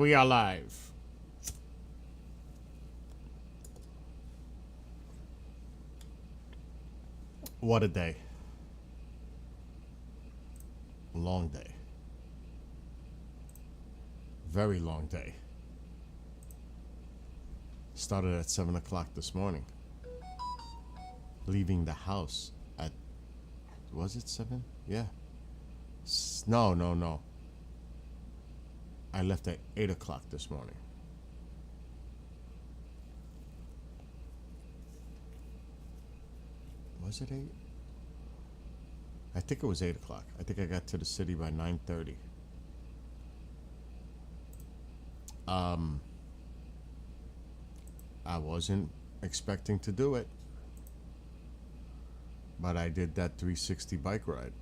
we are live. What a day. Long day. Very long day. Started at 7 o'clock this morning. Leaving the house at, was it 7? Yeah. No. I left at 8 o'clock this morning. Was it 8? I think it was 8 o'clock. I think I got to the city by 9:30. I wasn't expecting to do it, but I did that 360 bike ride.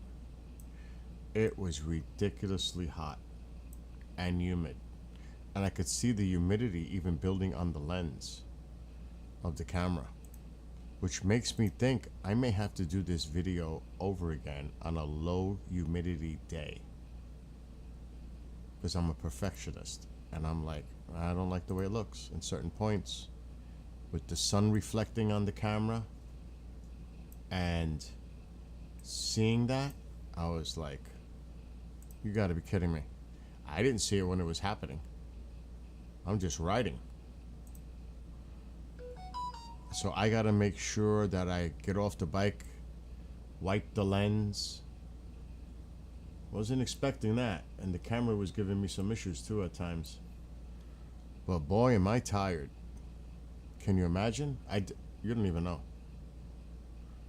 It was ridiculously hot and humid, and I could see the humidity even building on the lens of the camera, which makes me think I may have to do this video over again on a low humidity day, because I'm a perfectionist and I'm like, I don't like the way it looks in certain points with the sun reflecting on the camera. And seeing that, I was like, you gotta be kidding me. I didn't see it when it was happening. I'm just riding. So I gotta make sure that I get off the bike, wipe the lens. Wasn't expecting that. And the camera was giving me some issues too at times. But boy, am I tired. Can you imagine? You don't even know.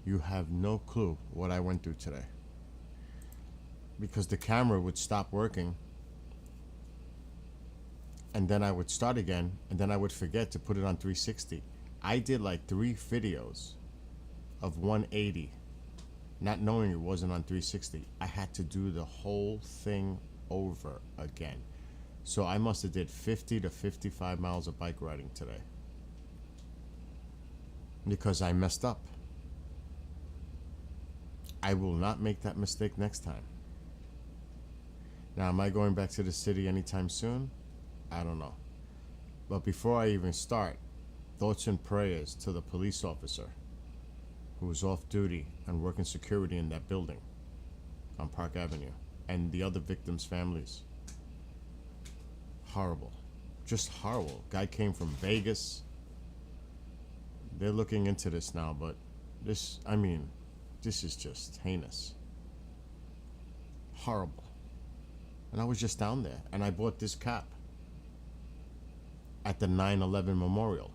You have no clue what I went through today. Because the camera would stop working, and then I would start again, and then I would forget to put it on 360. I did like 3 videos of 180, not knowing it wasn't on 360. I had to do the whole thing over again. So I must have did 50 to 55 miles of bike riding today, because I messed up. I will not make that mistake next time. Now, am I going back to the city anytime soon? I don't know. But before I even start, thoughts and prayers to the police officer who was off duty and working security in that building on Park Avenue, and the other victims' families. Horrible. Just horrible. Guy came from Vegas. They're looking into this now, but this is just heinous. Horrible. And I was just down there, and I bought this cap at the 9/11 memorial.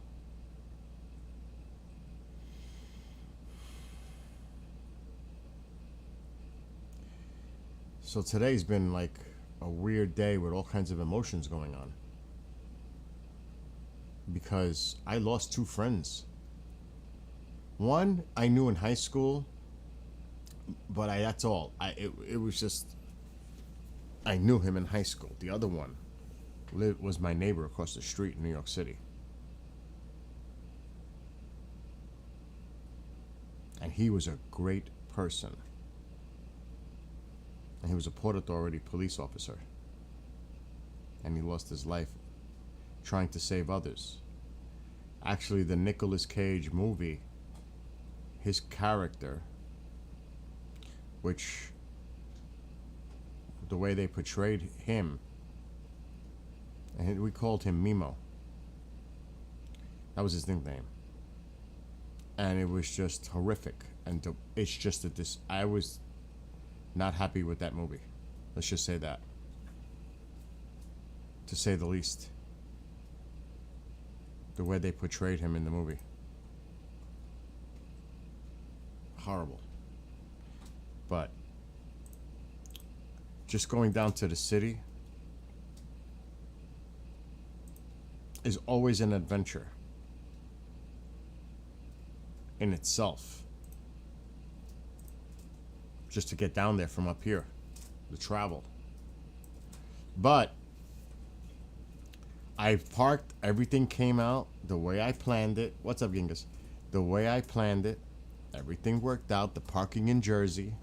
So today's been like a weird day with all kinds of emotions going on, because I lost 2 friends. One I knew in high school, but that's all. It was just, I knew him in high school. The other one was my neighbor across the street in New York City. And he was a great person. And he was a Port Authority police officer. And he lost his life trying to save others. Actually, the Nicolas Cage movie, his character, which the way they portrayed him, and we called him Mimo. That was his nickname. And it was just horrific. And it's just that I was not happy with that movie. Let's just say that, to say the least. The way they portrayed him in the movie. Horrible. But just going down to the city is always an adventure in itself. Just to get down there from up here, the travel. But I parked, everything came out the way I planned it. What's up, Genghis? The way I planned it, everything worked out. The parking in Jersey,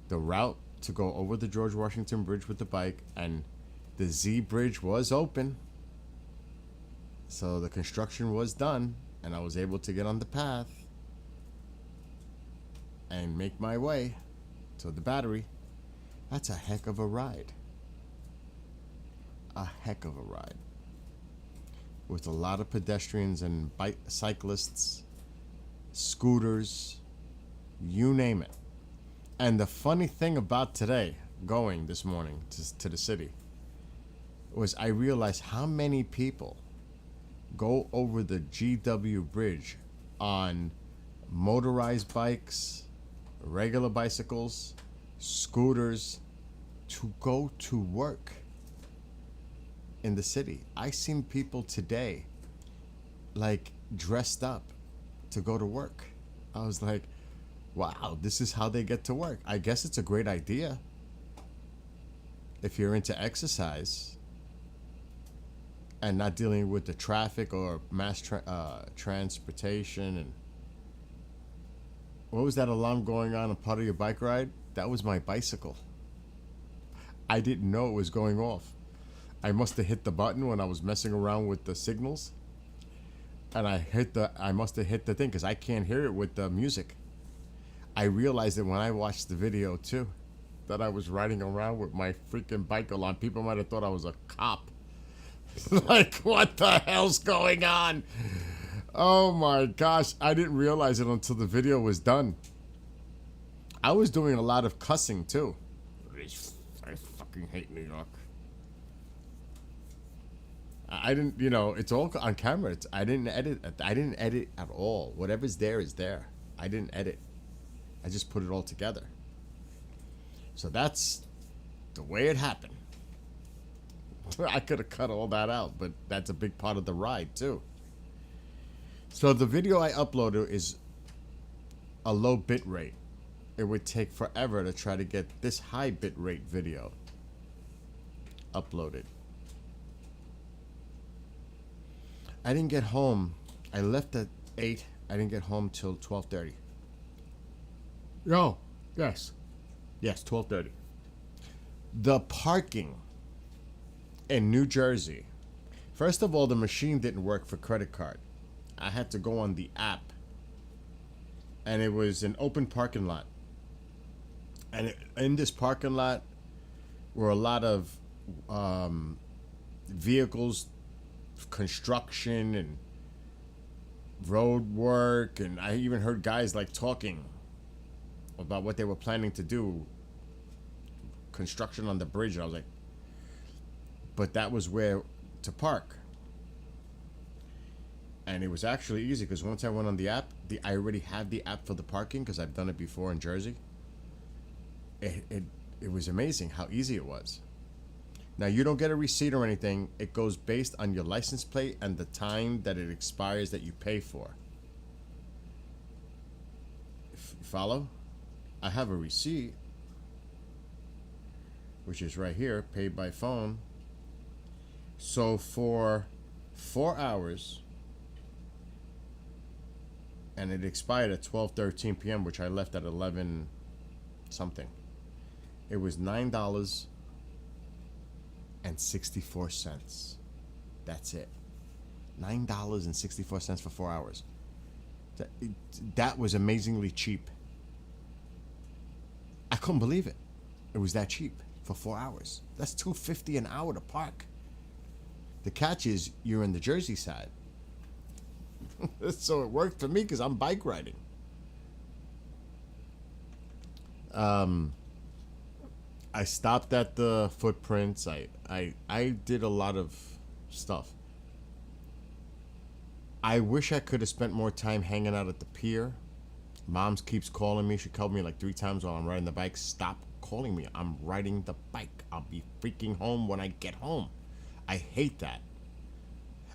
the route to go over the George Washington Bridge with the bike, and The Z Bridge was open. So the construction was done, and I was able to get on the path and make my way to the Battery. That's a heck of a ride. A heck of a ride. With a lot of pedestrians and cyclists, scooters, you name it. And the funny thing about today, going this morning to the city, was I realized how many people go over the GW Bridge on motorized bikes, regular bicycles, scooters, to go to work in the city. I seen people today like dressed up to go to work. I was like, wow, this is how they get to work. I guess it's a great idea if you're into exercise and not dealing with the traffic or mass transportation. And what was that alarm going on a part of your bike ride? That was my bicycle. I didn't know it was going off. I must have hit the button when I was messing around with the signals, and I must have hit the thing because I can't hear it with the music. I realized it when I watched the video too, that I was riding around with my freaking bike alarm. People might have thought I was a cop. Like, what the hell's going on? Oh my gosh, I didn't realize it until the video was done. I was doing a lot of cussing too. I fucking hate New York. I didn't, it's all on camera. I didn't edit at all. Whatever's there is there. I didn't edit. I just put it all together. So that's the way it happened. I could have cut all that out, but that's a big part of the ride too. So the video I uploaded is a low bit rate. It would take forever to try to get this high bit rate video uploaded. I didn't get home. I left at 8. I didn't get home till 12:30. No. Yes. Yes, 12:30. The parking in New Jersey. First of all, the machine didn't work for credit card. I had to go on the app. And it was an open parking lot. And in this parking lot were a lot of vehicles, construction and road work, and I even heard guys like talking about what they were planning to do, construction on the bridge, and I was like, but that was where to park. And it was actually easy because once I went on the app, I already had the app for the parking because I've done it before in Jersey. It was amazing how easy it was. Now, you don't get a receipt or anything. It goes based on your license plate and the time that it expires that you pay for. Follow? I have a receipt, which is right here, paid by phone. So for 4 hours, and it expired at 12:13 p.m., which I left at 11 something. It was $9.64. That's it. $9.64 for 4 hours. That was amazingly cheap. I couldn't believe it. It was that cheap for 4 hours. That's $2.50 an hour to park. The catch is you're in the Jersey side. So it worked for me because I'm bike riding. I stopped at the Footprints. I did a lot of stuff. I wish I could have spent more time hanging out at the pier. Moms keeps calling me. She called me like 3 times while I'm riding the bike. Stop calling me. I'm riding the bike. I'll be freaking home when I get home. I hate that.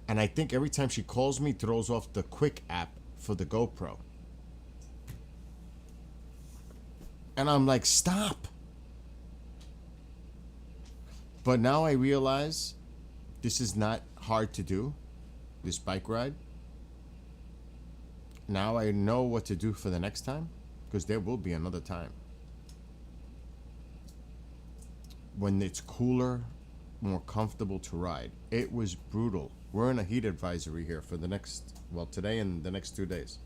And I think every time she calls me, throws off the Quick app for the GoPro. And I'm like, stop. But now I realize this is not hard to do, this bike ride. Now I know what to do for the next time, because there will be another time. When it's cooler more comfortable to ride. It was brutal. We're in a heat advisory here for the next, well, today and the next 2 days.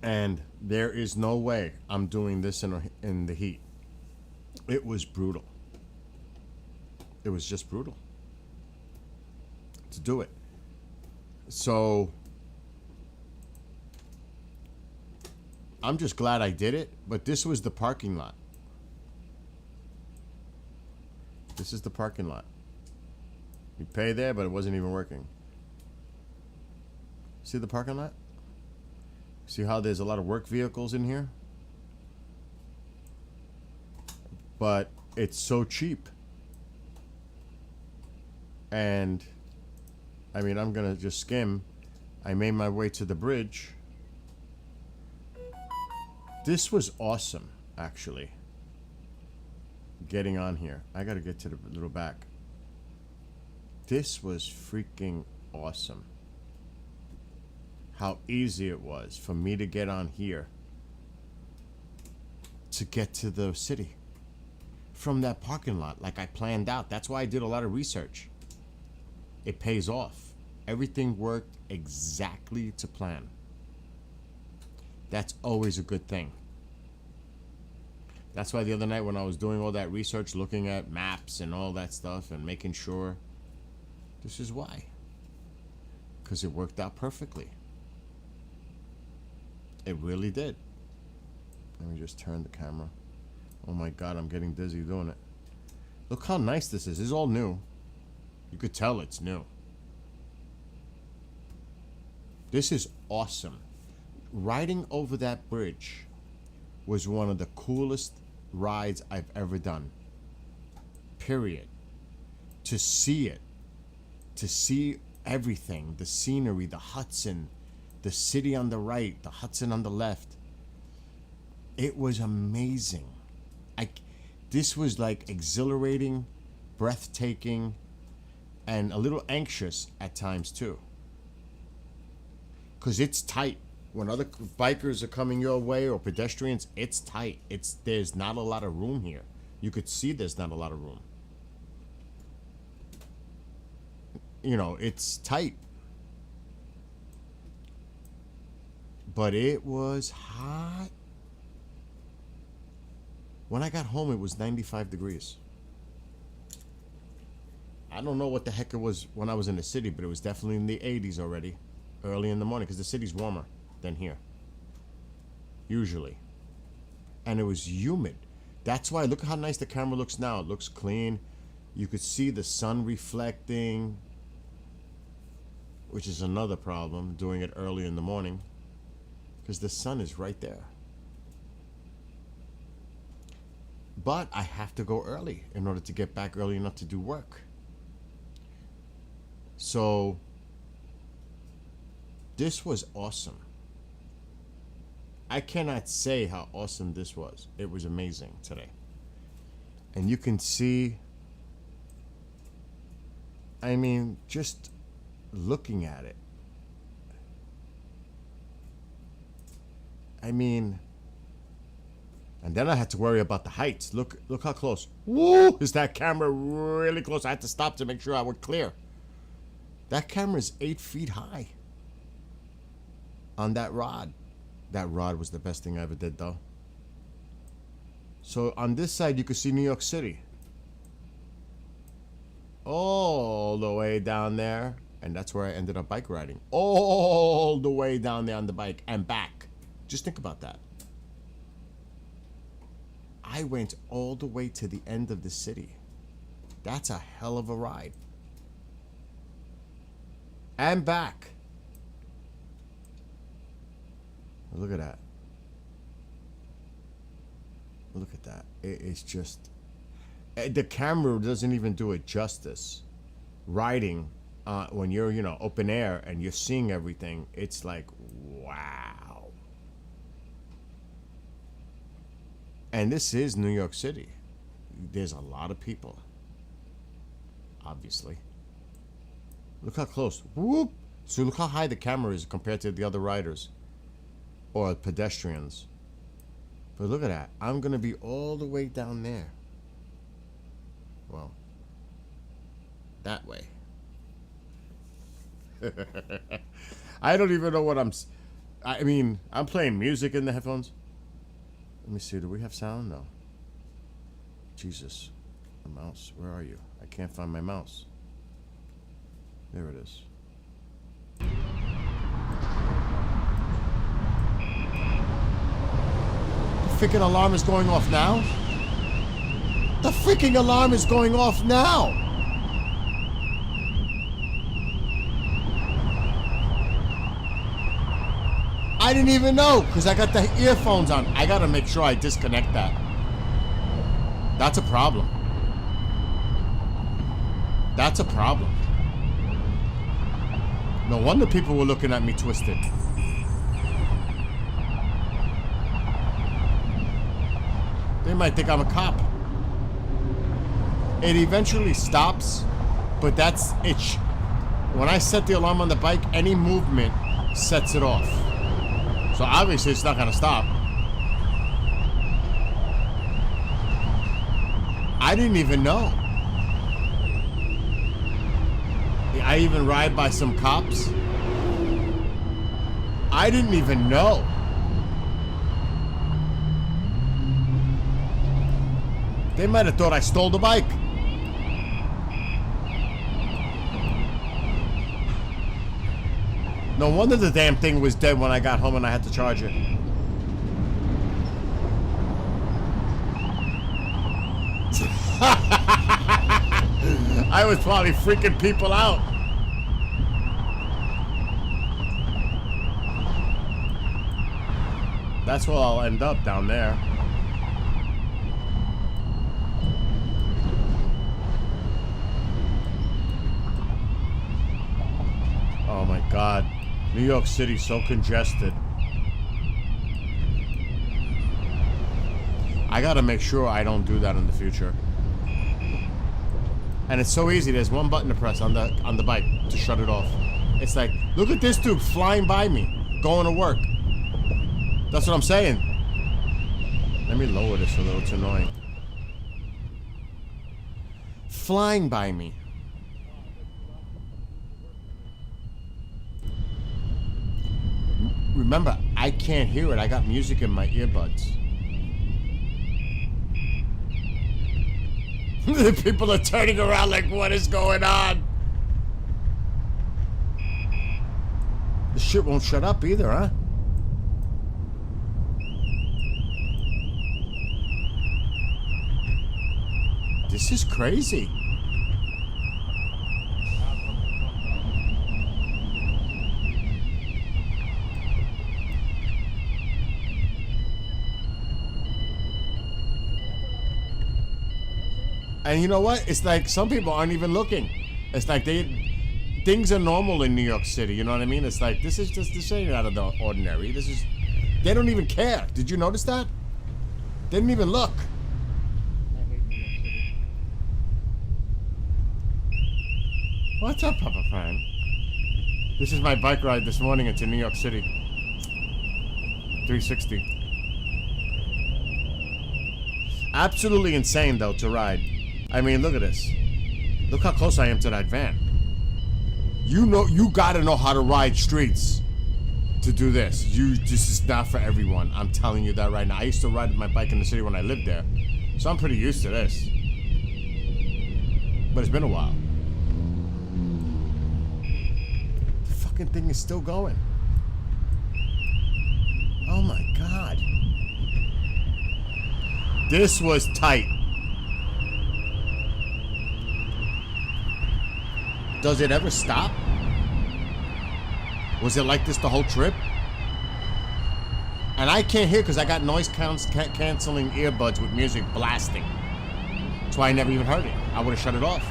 And there is no way I'm doing this in the heat. It was brutal. It was just brutal to do it. So I'm just glad I did it, but this was the parking lot. This is the parking lot. You pay there, but it wasn't even working. See the parking lot? See how there's a lot of work vehicles in here? But it's so cheap. And I mean, I'm gonna just skim. I made my way to the bridge. This was awesome, actually. Getting on here. I gotta get to the little back. This was freaking awesome. How easy it was for me to get on here to get to the city from that parking lot like I planned out. That's why I did a lot of research. It pays off. Everything worked exactly to plan. That's always a good thing. That's why the other night when I was doing all that research, looking at maps and all that stuff and making sure, this is why. Because it worked out perfectly. It really did. Let me just turn the camera. Oh my God, I'm getting dizzy doing it. Look how nice this is. It's all new. You could tell it's new. This is awesome. Riding over that bridge was one of the coolest rides I've ever done. Period. To see it. To see everything. The scenery, the Hudson, the city on the right, the Hudson on the left. It was amazing. This was like exhilarating, breathtaking, and a little anxious at times too. Because it's tight. When other bikers are coming your way or pedestrians, it's tight. There's not a lot of room here. You could see there's not a lot of room. You know, it's tight. But it was hot. When I got home, it was 95 degrees. I don't know what the heck it was when I was in the city, but it was definitely in the 80s already, early in the morning, because the city's warmer than here, usually. And it was humid. That's why, look how nice the camera looks now. It looks clean. You could see the sun reflecting, which is another problem, doing it early in the morning, because the sun is right there. But I have to go early in order to get back early enough to do work. So this was awesome. I cannot say how awesome this was. It was amazing today. And you can see, I mean, just looking at it. I mean, and then I had to worry about the heights. Look how close. Woo! Is that camera really close? I had to stop to make sure I would clear. That camera is 8 feet high on that rod. That rod was the best thing I ever did, though. So on this side, you could see New York City. All the way down there. And that's where I ended up bike riding. All the way down there on the bike and back. Just think about that. I went all the way to the end of the city. That's a hell of a ride. And back. Look at that. Look at that. It's just... The camera doesn't even do it justice. Riding, when you're, you know, open air and you're seeing everything, it's like, wow. And this is New York City. There's a lot of people. Obviously. Look how close. Whoop! So look how high the camera is compared to the other riders. Or pedestrians. But look at that. I'm going to be all the way down there. Well, that way. I don't even know what I mean, I'm playing music in the headphones. Let me see, do we have sound? No. Jesus. The mouse. Where are you? I can't find my mouse. There it is. The freaking alarm is going off now? The freaking alarm is going off now! I didn't even know, because I got the earphones on. I gotta make sure I disconnect that. That's a problem. That's a problem. No wonder people were looking at me twisted. They might think I'm a cop. It eventually stops, but that's it. When I set the alarm on the bike, any movement sets it off. So obviously it's not gonna stop. I didn't even know. I even ride by some cops. I didn't even know. They might have thought I stole the bike. No wonder the damn thing was dead when I got home and I had to charge it. I was probably freaking people out. That's where I'll end up, down there. Oh my God. New York City so congested. I gotta make sure I don't do that in the future. And it's so easy. There's one button to press on the bike to shut it off. It's like, look at this dude flying by me, going to work. That's what I'm saying. Let me lower this a little. It's annoying. Flying by me. Remember, I can't hear it. I got music in my earbuds. The people are turning around like, what is going on? The shit won't shut up either, huh? This is crazy. And you know what? It's like some people aren't even looking. It's like things are normal in New York City. You know what I mean? It's like, this ain't out of the ordinary. They don't even care. Did you notice that? They didn't even look. I hate New York City. What's up, Papa Prime? This is my bike ride this morning into New York City. 360. Absolutely insane, though, to ride. I mean, look at this. Look how close I am to that van. You gotta know how to ride streets to do this. This is not for everyone. I'm telling you that right now. I used to ride my bike in the city when I lived there, so I'm pretty used to this. But it's been a while. The fucking thing is still going. Oh my God. This was tight. Does it ever stop? Was it like this the whole trip? And I can't hear because I got noise canceling earbuds with music blasting. That's why I never even heard it. I would have shut it off.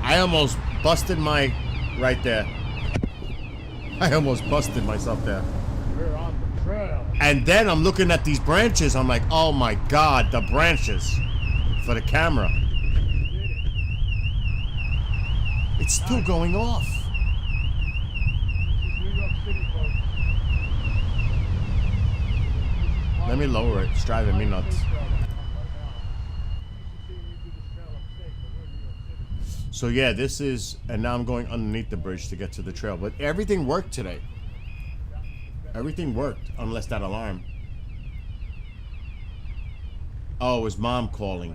I almost busted my... right there. I almost busted myself there. We're on the trail. And then I'm looking at these branches. I'm like, oh my God, the branches for the camera. It's still going off. This is New York City, folks. Let me lower it. It's driving me nuts. So yeah, this is, and now I'm going underneath the bridge to get to the trail. But everything worked today. Everything worked, unless that alarm. Oh, it was mom calling.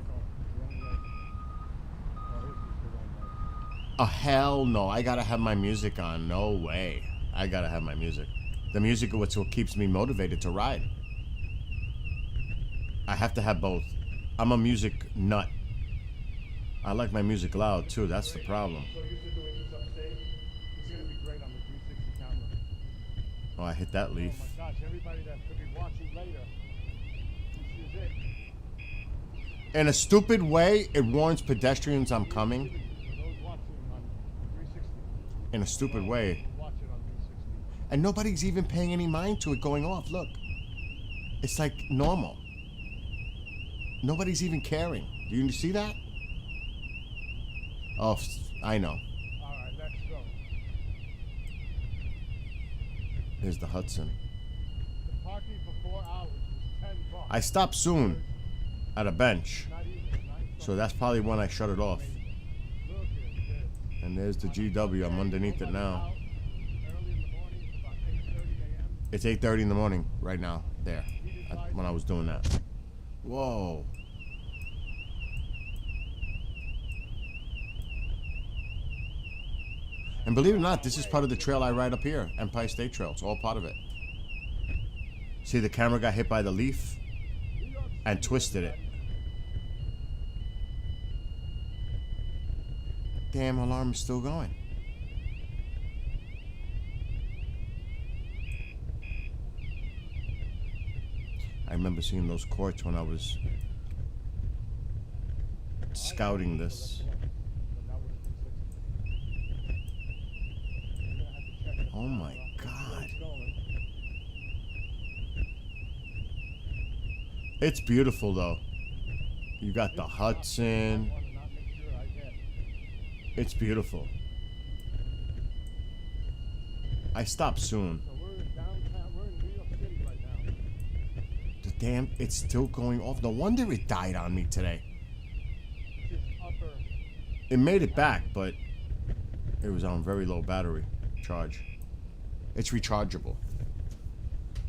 Oh, hell no. I gotta have my music on. No way. I gotta have my music. The music is what keeps me motivated to ride. I have to have both. I'm a music nut. I like my music loud too. That's the problem. So you're doing this upstate. It's gonna be great on the 360 camera. Oh, I hit that Oh leaf. my gosh, everybody that could be watching later. This is it. In a stupid way, it warns pedestrians I'm coming. For those watching on 360. In a stupid way. Watch it on 360. And nobody's even paying any mind to it going off. Look. It's like normal. Nobody's even caring. Do you see that? Oh, I know. Alright, let's go. Here's the Hudson. The parking for 4 hours was $10. I stopped soon at a bench. Not even, nice. So that's probably when I shut it off. Look at this. And there's the GW. I'm underneath it now. Early in the morning, about 8:30 a.m. It's 8:30 in the morning right now. There. When I was doing that. Whoa. And believe it or not, this is part of the trail I ride up here. Empire State Trail. It's all part of it. See, the camera got hit by the leaf and twisted it. Damn, alarm is still going. I remember seeing those courts when I was scouting this. Oh my God. It's beautiful though. You got the Hudson. It's beautiful. I stopped soon. So we're in downtown, we're in New York City right now. The damn, it's still going off. No wonder it died on me today. This is upper. It made it back, but it was on very low battery charge. It's rechargeable.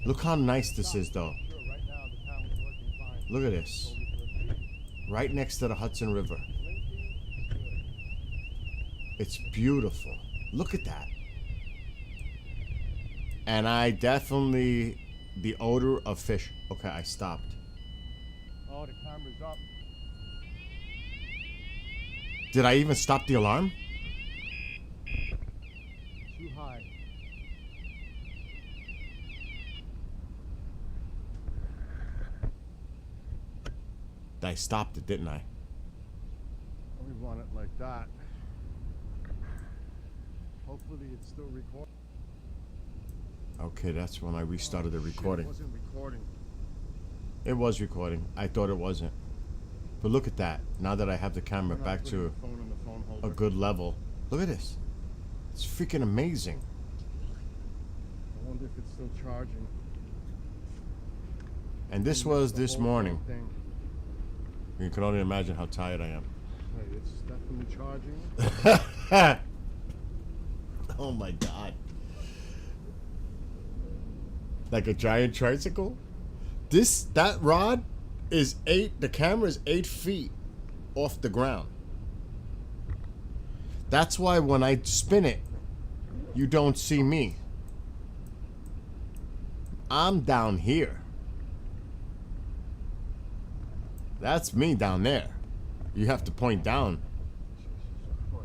Look how nice this is though. Sure, right now the town is working fine. Look at this. Right next to the Hudson River. It's beautiful. Look at that. And I definitely, the odor of fish. Okay, I stopped. Oh, the camera's up. Did I even stop the alarm? Too high. I stopped it, didn't I? We want it like that. Hopefully it's still recording. Okay, that's when I restarted the recording. It wasn't recording. It was recording. I thought it wasn't. But look at that. Now that I have the camera We're not back putting to the phone on the phone holder. a good level. Look at this. It's freaking amazing. I wonder if it's still charging. And this was The this whole morning. thing. You can only imagine how tired I am. Hey, it's definitely charging. Oh my God. Like a giant tricycle? That rod is the camera is 8 feet off the ground. That's why when I spin it, you don't see me. I'm down here. That's me down there. You have to point down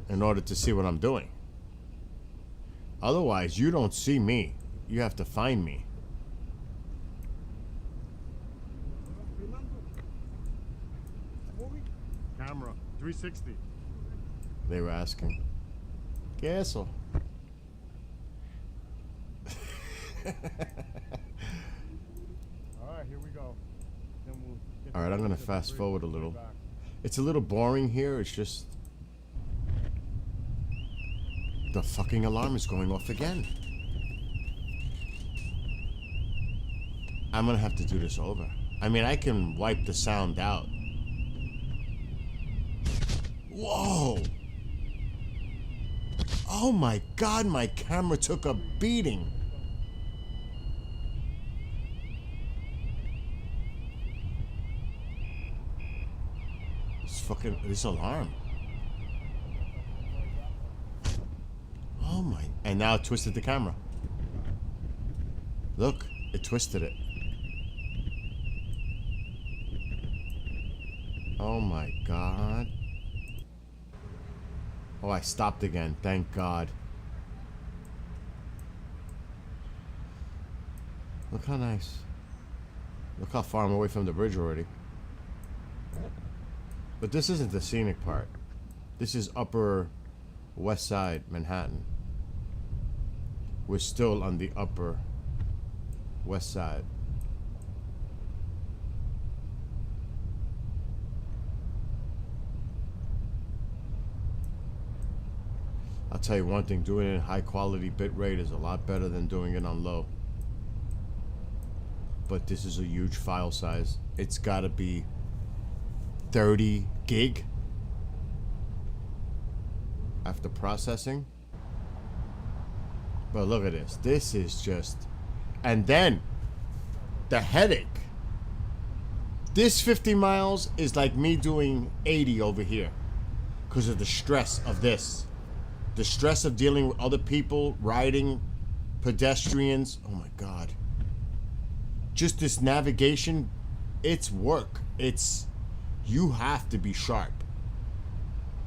in order to see what I'm doing. Otherwise, you don't see me. You have to find me. Camera, 360. They were asking. ¿Qué eso? All right, here we go. Then we'll get All right, I'm to gonna the fast bridge. forward a We'll be little. back. It's a little boring here. It's just the fucking alarm is going off again. I'm gonna have to do this over. I mean, I can wipe the sound out. Whoa! Oh my God, my camera took a beating. This alarm. Oh my, and now it twisted the camera. Look, it twisted it. Oh my God. Oh, I stopped again, thank God. Look how nice. Look how far I'm away from the bridge already. But this isn't the scenic part. This is Upper West Side, Manhattan. We're still on the Upper West Side. I'll tell you one thing, doing it in high quality bit rate is a lot better than doing it on low. But this is a huge file size. It's gotta be 30 gig after processing. But look at this. This is just... And then the headache. This 50 miles is like me doing 80 over here because of the stress of this. The stress of dealing with other people, riding, pedestrians. Oh my God. Just this navigation, it's work. It's... You have to be sharp.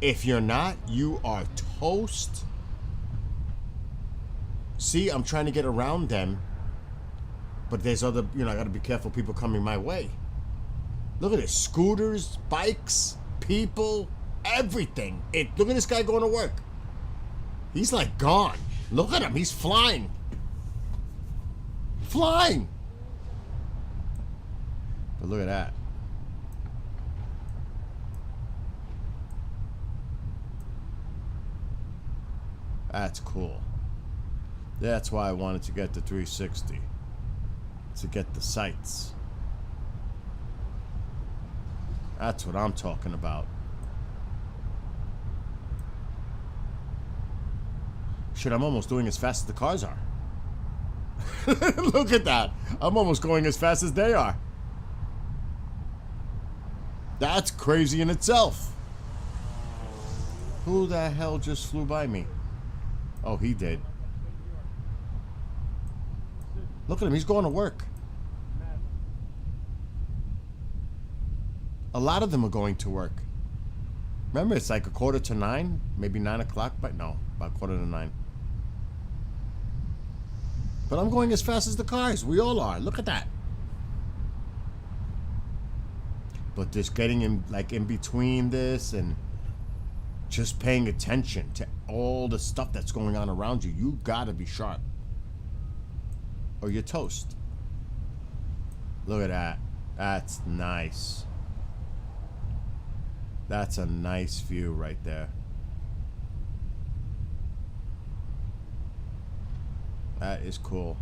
If you're not, you are toast. See, I'm trying to get around them. But there's other, you know, I gotta be careful people coming my way. Look at this. Scooters, bikes, people, everything. Look at this guy going to work. He's like gone. Look at him. He's flying. Flying. But look at that. That's cool. That's why I wanted to get the 360. To get the sights. That's what I'm talking about. Shit, I'm almost doing as fast as the cars are. Look at that. I'm almost going as fast as they are. That's crazy in itself. Who the hell just flew by me? Oh, he did. Look at him. He's going to work. A lot of them are going to work. Remember, it's like 8:45, maybe 9 o'clock, but no, about 8:45. But I'm going as fast as the cars. We all are. Look at that. But just getting in, like, in between this and just paying attention to all the stuff that's going on around you. You gotta be sharp, or you're toast. Look at that. That's nice. That's a nice view right there. That is cool.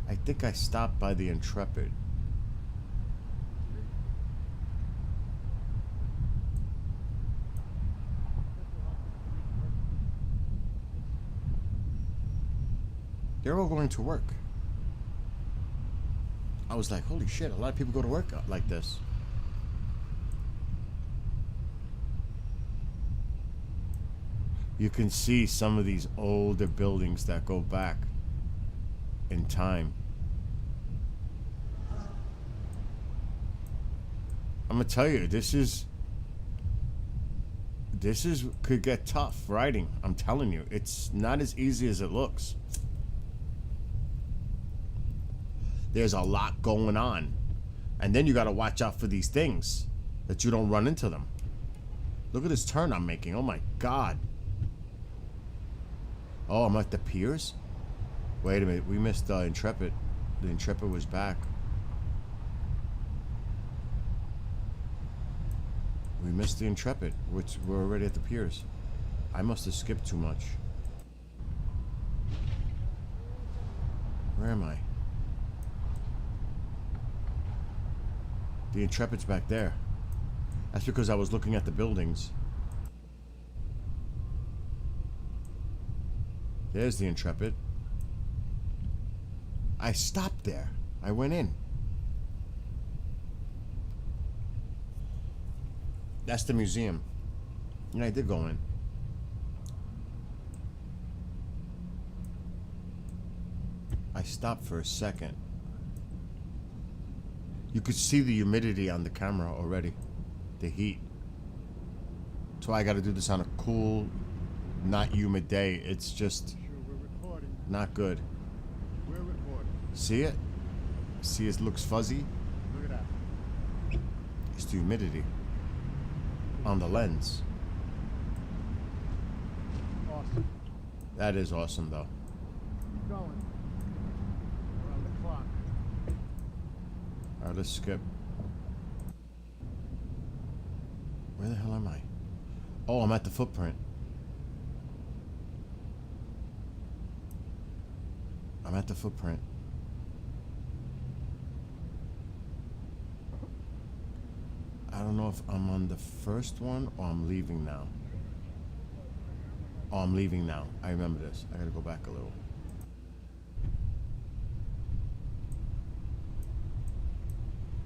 I think I stopped by the Intrepid. They're all going to work. I was like, holy shit, a lot of people go to work like this. You can see some of these older buildings that go back in time. I'm gonna tell you, this could get tough riding. I'm telling you, it's not as easy as it looks. There's a lot going on. And then you gotta watch out for these things, that you don't run into them. Look at this turn I'm making. Oh my God. Oh, I'm at the piers? Wait a minute, we missed Intrepid. The Intrepid was back. We missed the Intrepid, which we're already at the piers. I must have skipped too much. Where am I? The Intrepid's back there. That's because I was looking at the buildings. There's the Intrepid. I stopped there. I went in. That's the museum. And I did go in. I stopped for a second. You could see the humidity on the camera already. The heat. That's why I gotta do this on a cool, not humid day. It's just Sure, we're recording. not good. We're recording. See it? See it looks fuzzy? Look at that. It's the humidity on the lens. Awesome. That is awesome though. Keep going. We're on the clock. Alright, let's skip. Where the hell am I? Oh, I'm at the footprint. I'm at the footprint. I don't know if I'm on the first one or I'm leaving now. Oh, I'm leaving now. I remember this. I gotta go back a little.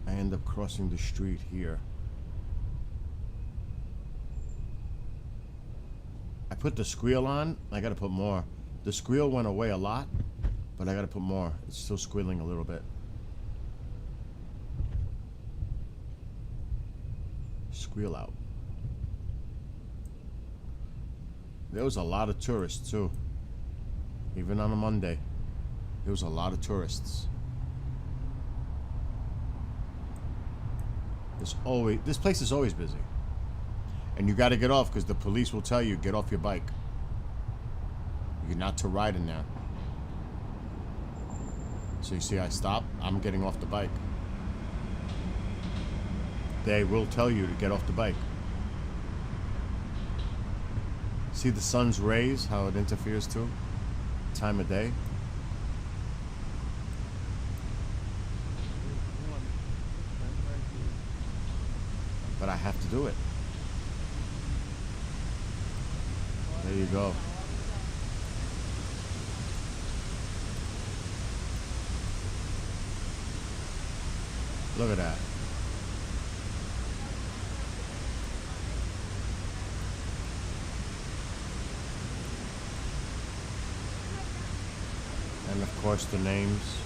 I end up crossing the street here. I put the squeal on. I gotta put more. The squeal went away a lot, but I gotta put more. It's still squealing a little bit. Squeal out. There was a lot of tourists too. Even on a Monday, there was a lot of tourists. This place is always busy. And you gotta get off because the police will tell you, get off your bike. You're not to ride in there. So you see I stop, I'm getting off the bike. They will tell you to get off the bike. See the sun's rays, how it interferes too? Time of day. But I have to do it. There you go. Look at that. And of course the names.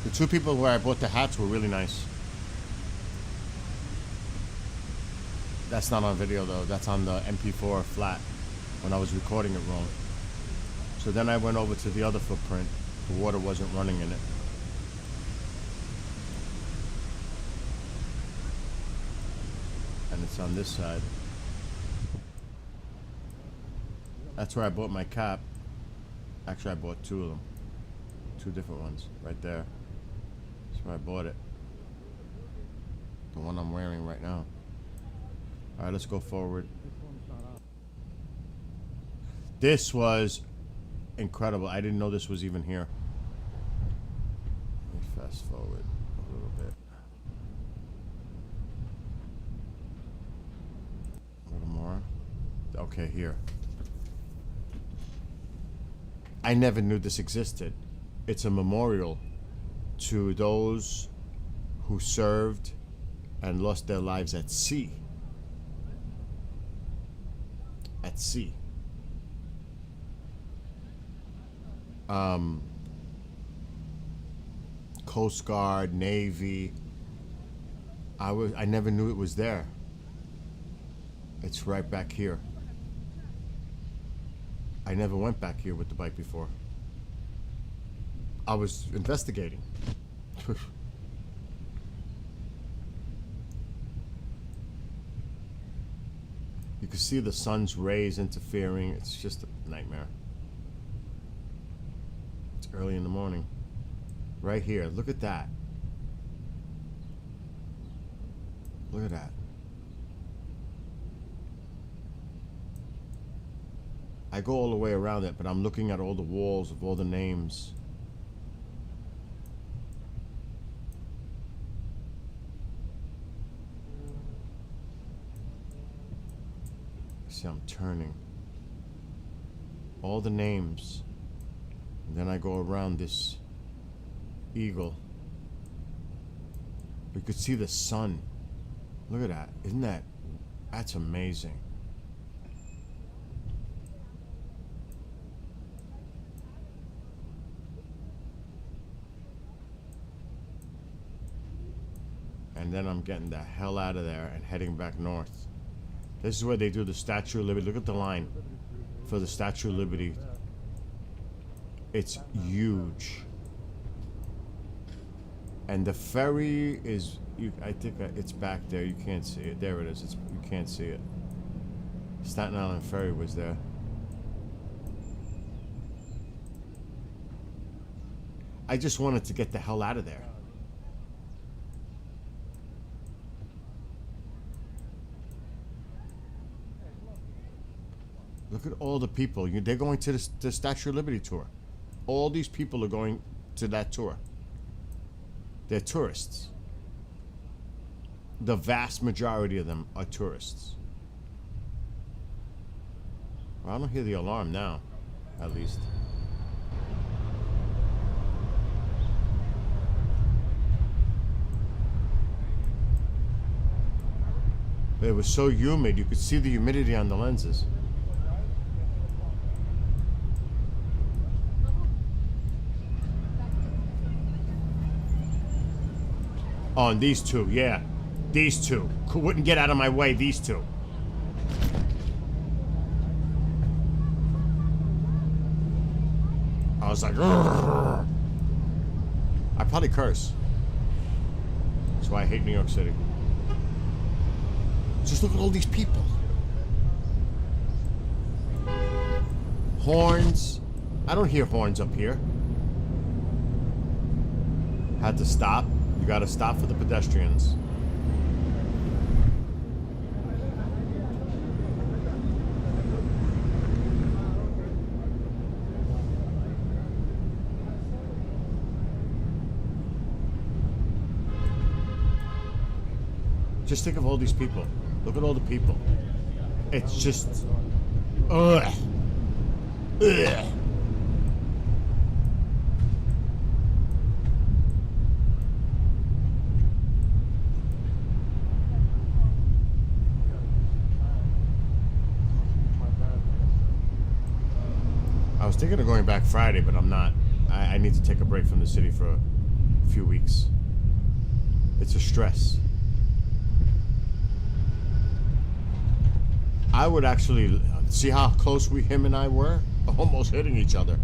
The two people where I bought the hats were really nice. That's not on video though, that's on the MP4 flat when I was recording it wrong. So then I went over to the other footprint. The water wasn't running in it. And it's on this side. That's where I bought my cap. Actually, I bought two of them. Two different ones, right there. That's where I bought it. The one I'm wearing right now. Alright, let's go forward. This was incredible. I didn't know this was even here. Let me fast forward a little bit. A little more. Okay, here. I never knew this existed. It's a memorial to those who served and lost their lives at sea. At sea. Coast Guard, Navy. I never knew it was there. It's right back here. I never went back here with the bike before. I was investigating. You can see the sun's rays interfering. It's just a nightmare. It's early in the morning. Right here. Look at that. Look at that. I go all the way around it, but I'm looking at all the walls of all the names. See, I'm turning. All the names. And then I go around this eagle. We could see the sun. Look at that. Isn't that? That's amazing. And then I'm getting the hell out of there and heading back north. This is where they do the Statue of Liberty. Look at the line for the Statue of Liberty. It's huge. And the ferry is, I think it's back there. You can't see it. There it is. You can't see it. Staten Island Ferry was there. I just wanted to get the hell out of there. Look at all the people. They're going to the Statue of Liberty tour. All these people are going to that tour. They're tourists. The vast majority of them are tourists. Well, I don't hear the alarm now, at least. But it was so humid, you could see the humidity on the lenses. Oh, and these two, yeah. These two. Wouldn't get out of my way, these two. I was like, "Rrr." I probably curse. That's why I hate New York City. Just look at all these people. Horns. I don't hear horns up here. Had to stop. You gotta stop for the pedestrians. Just think of all these people. Look at all the people. It's just... Ugh. Ugh. I was thinking of going back Friday, but I'm not. I need to take a break from the city for a few weeks. It's a stress. I would actually see how close him and I were, almost hitting each other.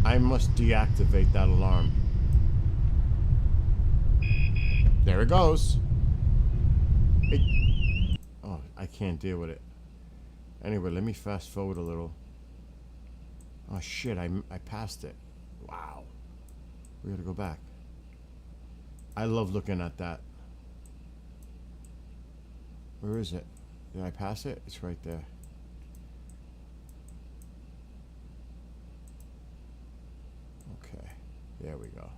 I must deactivate that alarm. There it goes. Oh, I can't deal with it. Anyway, let me fast forward a little. Oh shit, I passed it. Wow. We gotta go back. I love looking at that. Where is it? Did I pass it? It's right there. Okay, there we go.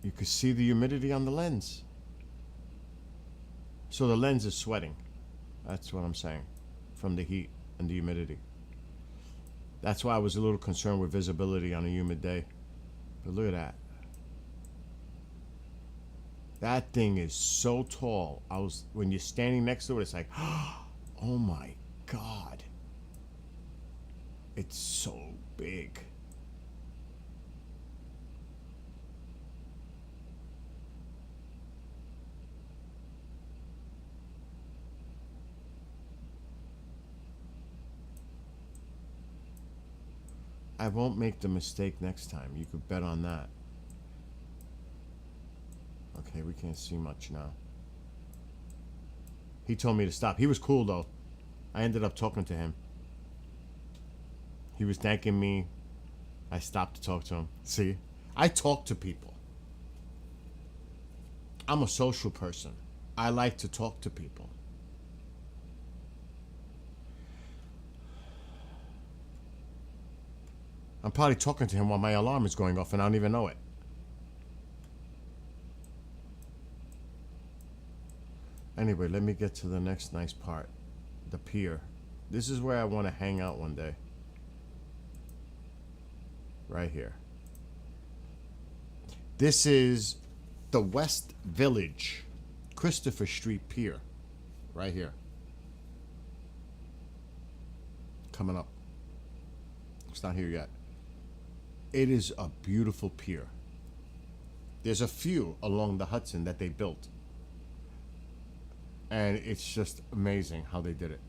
You can see the humidity on the lens. So the lens is sweating. That's what I'm saying. From the heat and the humidity. That's why I was a little concerned with visibility on a humid day. But look at that. That thing is so tall. When you're standing next to it, it's like, oh my God. It's so big. I won't make the mistake next time. You could bet on that. Okay, we can't see much now. He told me to stop. He was cool, though. I ended up talking to him. He was thanking me. I stopped to talk to him. See? I talk to people. I'm a social person. I like to talk to people. I'm probably talking to him while my alarm is going off and I don't even know it. Anyway, let me get to the next nice part. The pier. This is where I want to hang out one day. Right here. This is the West Village, Christopher Street Pier. Right here. Coming up. It's not here yet. It is a beautiful pier. There's a few along the Hudson that they built. And it's just amazing how they did it.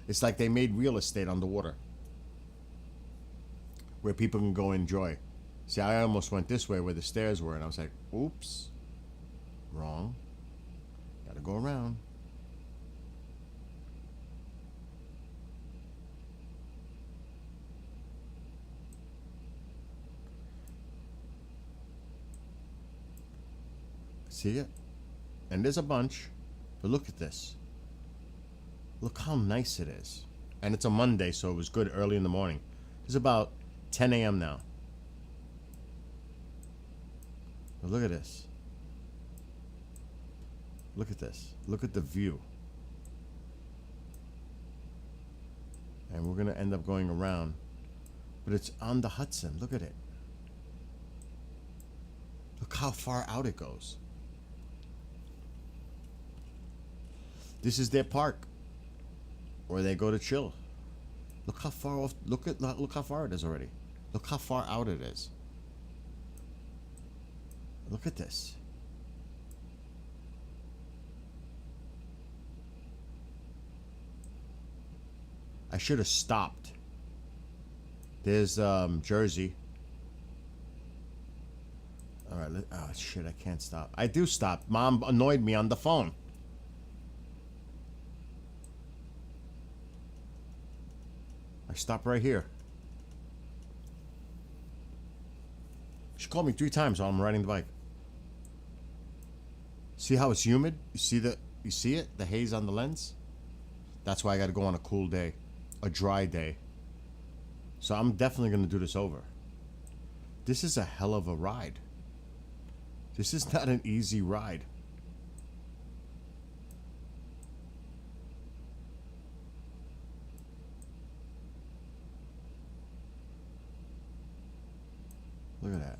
It's like they made real estate on the water where people can go enjoy. See, I almost went this way where the stairs were, and I was like, oops, wrong. Gotta go around. See it? And there's a bunch, but look at this. Look how nice it is. And it's a Monday, so it was good early in the morning. It's about 10 a.m. now. But look at this. Look at this. Look at the view. And we're going to end up going around. But it's on the Hudson. Look at it. Look how far out it goes. This is their park where they go to chill. Look how far off. Look how far it is already. Look how far out it is. Look at this. I should have stopped. There's Jersey. All right. Oh shit! I can't stop. I do stop. Mom annoyed me on the phone. I stop right here. She called me 3 times while I'm riding the bike. See how it's humid? You see it? The haze on the lens? That's why I gotta go on a cool day. A dry day. So I'm definitely gonna do this over. This is a hell of a ride. This is not an easy ride. Look at that.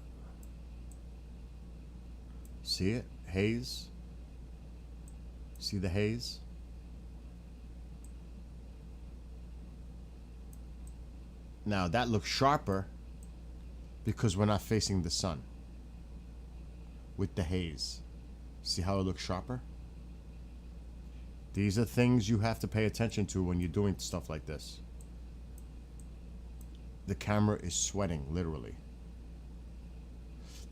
See it? Haze. See the haze? Now that looks sharper because we're not facing the sun with the haze. See how it looks sharper? These are things you have to pay attention to when you're doing stuff like this. The camera is sweating, literally.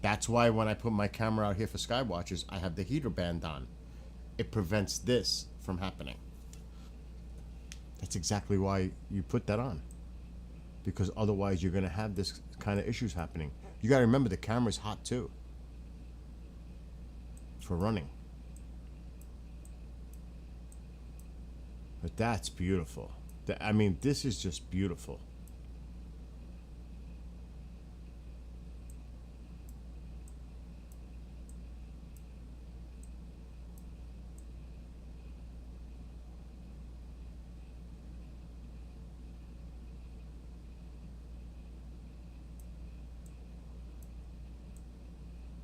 That's why when I put my camera out here for Skywatchers, I have the heater band on. It prevents this from happening. That's exactly why you put that on. Because otherwise you're going to have this kind of issues happening. You got to remember the camera's hot too. For running. But that's beautiful. I mean, this is just beautiful.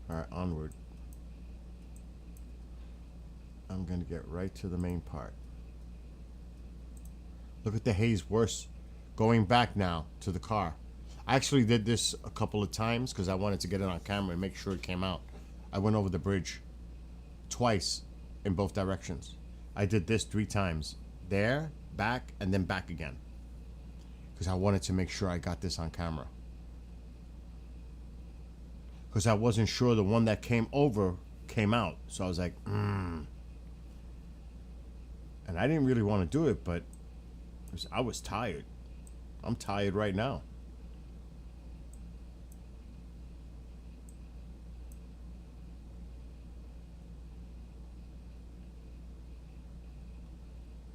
Alright, onward. I'm going to get right to the main part. Look at the haze worse. Going back now to the car. I actually did this a couple of times because I wanted to get it on camera and make sure it came out. I went over the bridge twice in both directions. I did this 3 times. There, back, and then back again. because I wanted to make sure I got this on camera. Because I wasn't sure the one that came over came out. So I was like, And I didn't really want to do it, but I was tired. I'm tired right now.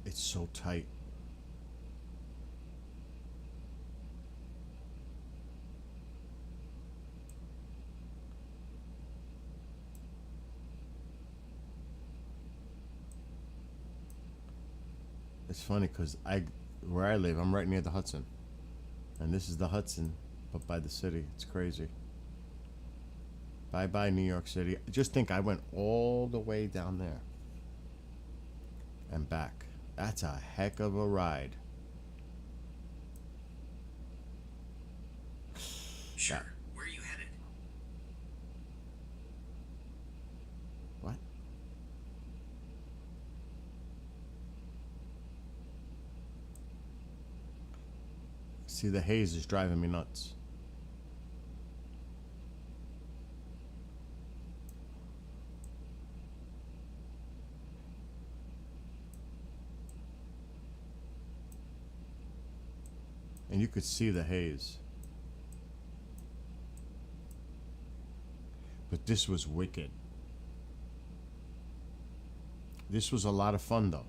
It's so tight. It's funny because where I live, I'm right near the Hudson. And this is the Hudson, but by the city. It's crazy. Bye-bye, New York City. Just think I went all the way down there and back. That's a heck of a ride. Sure. Where are you headed? What? See, the haze is driving me nuts. And you could see the haze. But this was wicked. This was a lot of fun, though.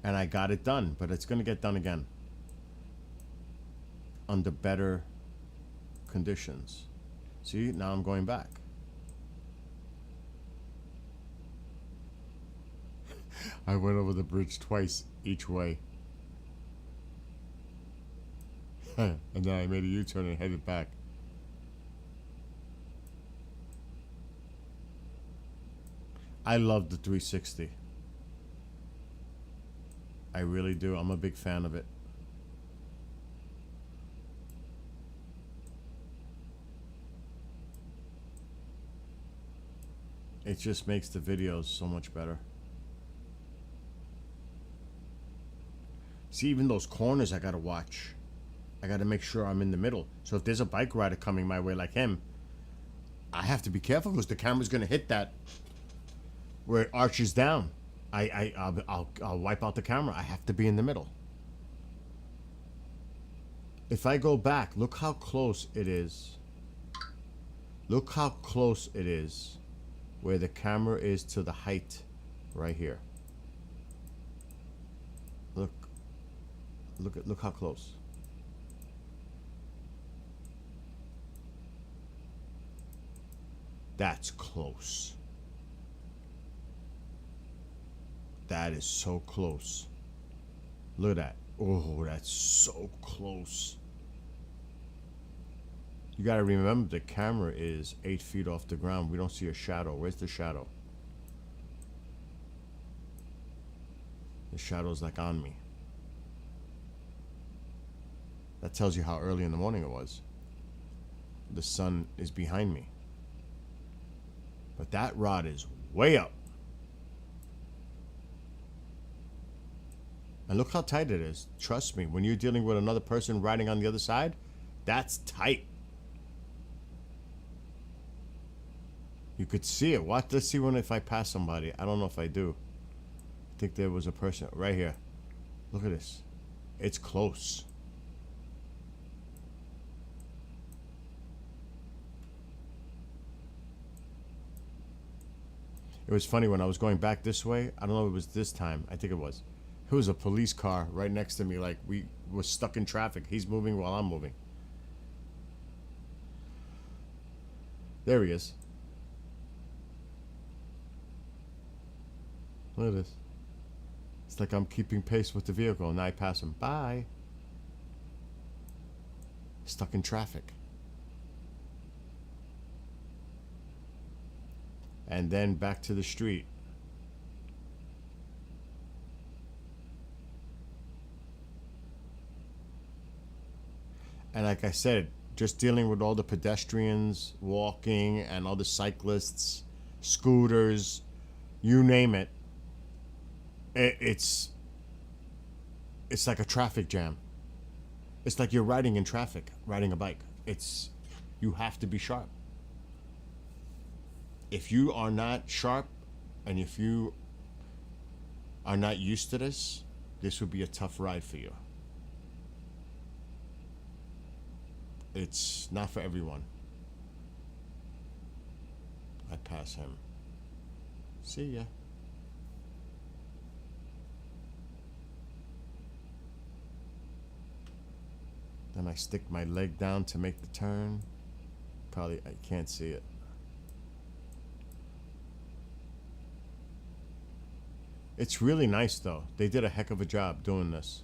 And I got it done, but it's going to get done again. Under better conditions. See, now I'm going back. I went over the bridge twice each way. And then I made a U-turn and headed back. I love the 360. I really do. I'm a big fan of it. It just makes the videos so much better. See, even those corners I gotta watch. I gotta make sure I'm in the middle. So if there's a bike rider coming my way like him, I have to be careful because the camera's gonna hit that where it arches down. I'll wipe out the camera. I have to be in the middle. If I go back, look how close it is. Look how close it is where the camera is to the height right here. Look how close. That's close. That is so close. Look at that. Oh, that's so close. You gotta remember the camera is 8 feet off the ground. We don't see a shadow. Where's the shadow? The shadow's like on me. That tells you how early in the morning it was. The sun is behind me. But that rod is way up. And look how tight it is. Trust me, when you're dealing with another person riding on the other side, that's tight. You could see it. Watch. Let's see if I pass somebody. I don't know if I do. I think there was a person right here. Look at this. It's close. It was funny when I was going back this way. I don't know if it was this time. I think it was. It was a police car right next to me. Like we were stuck in traffic. He's moving while I'm moving. There he is. Look at this. It's like I'm keeping pace with the vehicle and I pass him. Bye. Stuck in traffic. And then back to the street. And like I said, just dealing with all the pedestrians walking and all the cyclists, scooters, you name it. It's It's like a traffic jam. It's like you're riding in traffic, riding a bike. You have to be sharp. If you are not sharp, and if you are not used to this would be a tough ride for you. It's not for everyone. I pass him. See ya. Then I stick my leg down to make the turn. Probably, I can't see it. It's really nice though. They did a heck of a job doing this.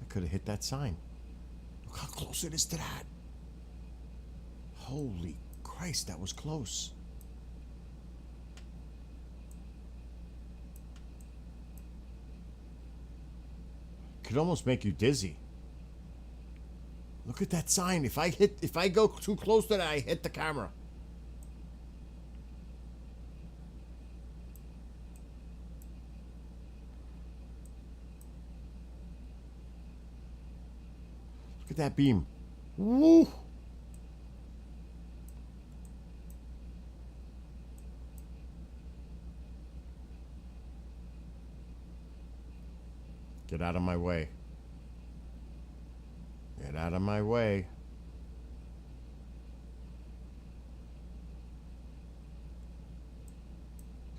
I could have hit that sign. Look how close it is to that. Holy Christ, that was close. Could almost make you dizzy. Look at that sign. If I go too close to that, I hit the camera. Look at that beam. Woo! Get out of my way. Get out of my way.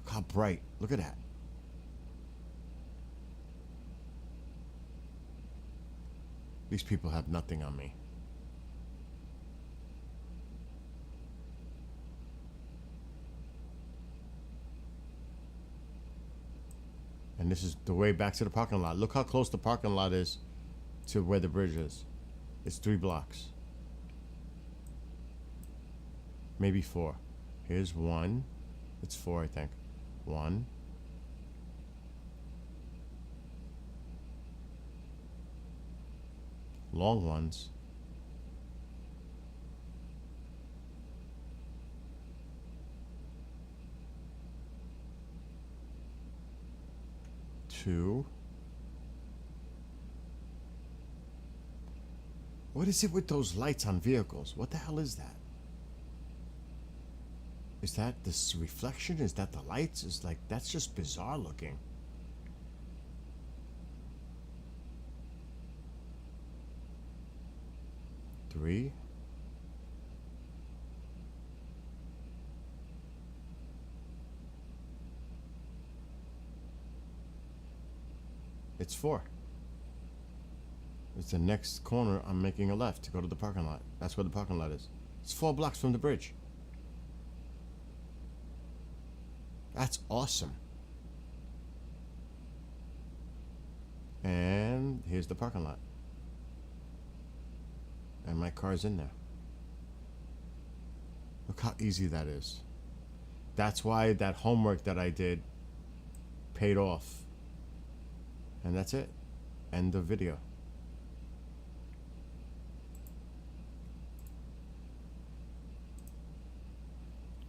Look how bright. Look at that. These people have nothing on me. And this is the way back to the parking lot. Look how close the parking lot is to where the bridge is. It's 3 blocks. Maybe 4. Here's 1. It's 4, I think. 1. Long ones. 2. What is it with those lights on vehicles? What the hell is that? Is that this reflection? Is that the lights? It's like, that's just bizarre looking. Three. It's 4. It's the next corner. I'm making a left to go to the parking lot. That's where the parking lot is. It's 4 blocks from the bridge. That's awesome. And here's the parking lot. And my car's in there. Look how easy that is. That's why that homework that I did paid off. And that's it. End of video.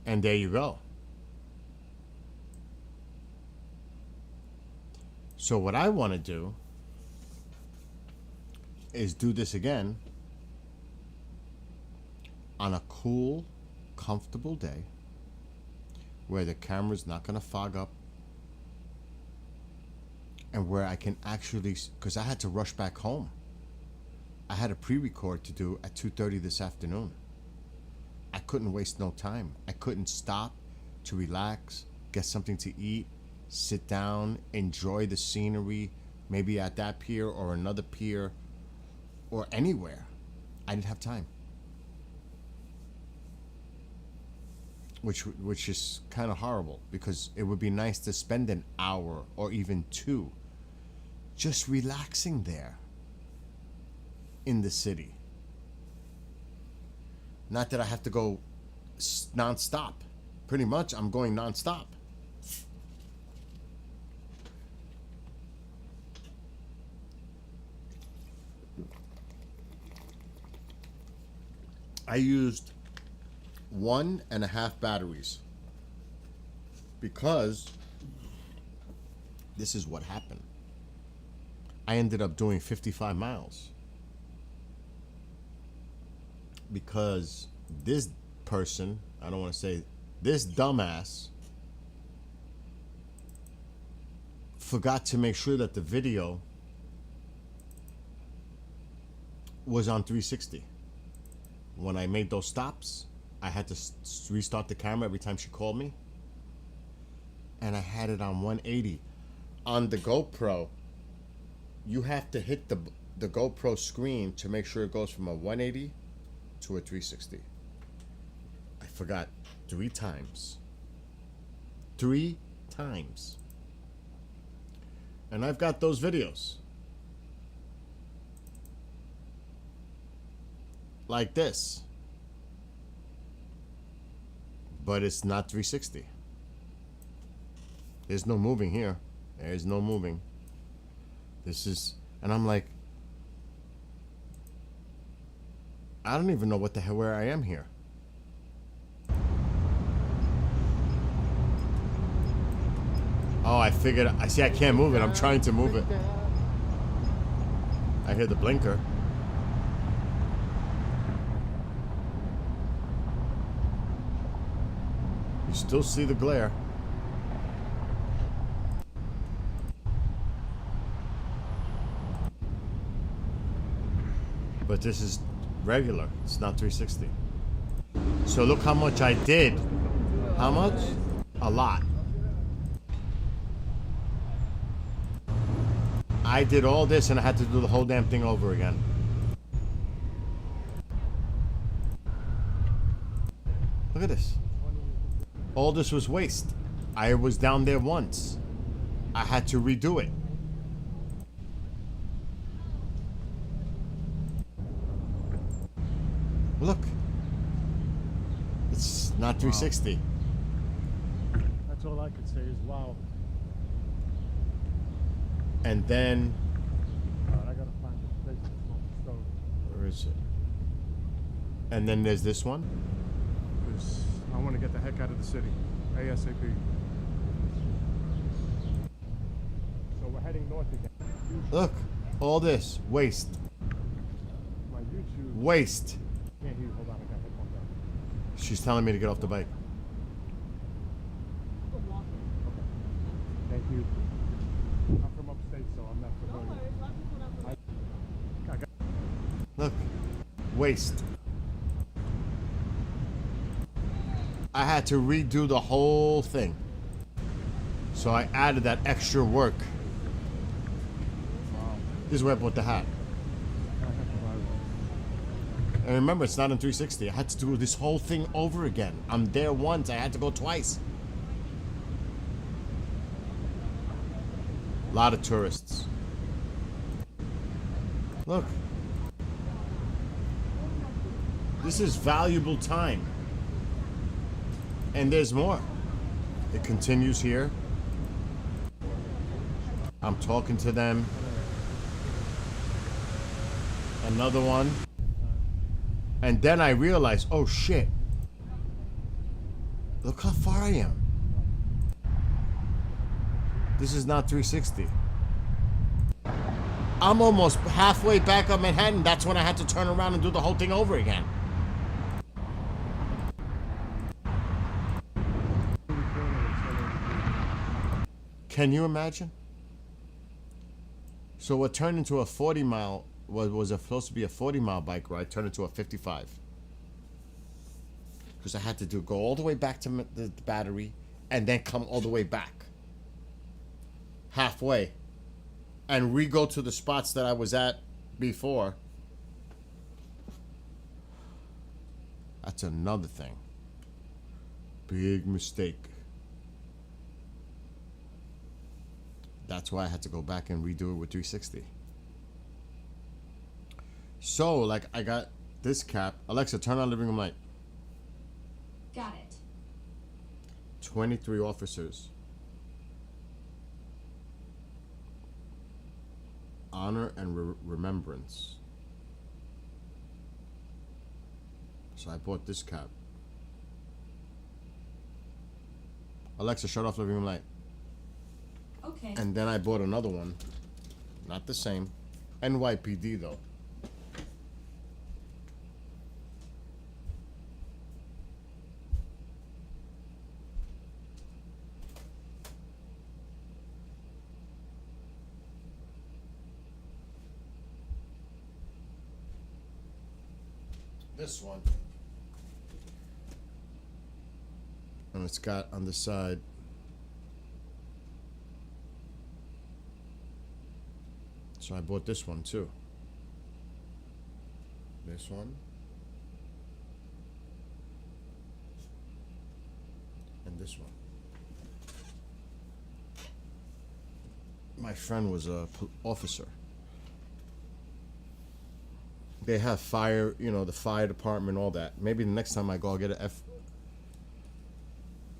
And there you go. So what I want to do is do this again on a cool, comfortable day where the camera's not going to fog up and where I can actually, because I had to rush back home. I had a pre-record to do at 2:30 this afternoon. I couldn't waste no time. I couldn't stop to relax, get something to eat, sit down, enjoy the scenery, maybe at that pier or another pier or anywhere. I didn't have time. Which is kind of horrible, because it would be nice to spend an hour or even 2 just relaxing there in the city. Not that I have to go non-stop. Pretty much I'm going non-stop. I used 1.5 batteries. Because this is what happened. I ended up doing 55 miles. Because this person, I don't want to say, this dumbass forgot to make sure that the video was on 360. When I made those stops, I had to restart the camera every time she called me. And I had it on 180. On the GoPro, you have to hit the GoPro screen to make sure it goes from a 180 to a 360. I forgot 3 times. 3 times. And I've got those videos. Like this. But it's not 360. There's no moving here. There's no moving. This is, and I'm like, I don't even know what the hell where I am here. Oh, I figured, I see I can't move it. I'm trying to move it. I hear the blinker. You still see the glare. But this is regular. It's not 360. So look how much I did. How much? A lot. I did all this and I had to do the whole damn thing over again. Look at this. All this was waste. I was down there once. I had to redo it. Look. It's not 360. That's all I could say is wow. And then, I gotta find this place to smoke the stove. where is it? And then there's this one. Because I want to get the heck out of the city. ASAP. So we're heading north again. Look, all this waste. My YouTube. Waste. Can't hear you. Hold on, I got headphones on. She's telling me to get off the bike. Thank you. I'm from upstate, so I'm not familiar. I got Look, waste. I had to redo the whole thing. So I added that extra work. wow. This is where I bought the hat. I have to buy one. And remember, it's not in 360. I had to do this whole thing over again. I'm there once. I had to go twice. A lot of tourists. Look. This is valuable time. And there's more. It continues here. I'm talking to them. Another one. And then I realized, oh shit. Look how far I am. This is not 360. I'm almost halfway back up Manhattan. That's when I had to turn around and do the whole thing over again. Can you imagine? So what turned into a 40 mile was supposed to be a 40-mile bike ride turned into a 55. Because I had to go all the way back to the battery and then come all the way back. Halfway. And re-go to the spots that I was at before. That's another thing. Big mistake. That's why I had to go back and redo it with 360. So, like, I got this cap. Alexa, turn on living room light. Got it. 23 officers. Honor and remembrance. So I bought this cap. Alexa, shut off living room light. Okay. And then I bought another one. Not the same. NYPD though. This one. And it's got on the side so I bought this one too. This one. And this one. My friend was a officer. They have fire, you know, the fire department, all that. Maybe the next time I go, I'll get a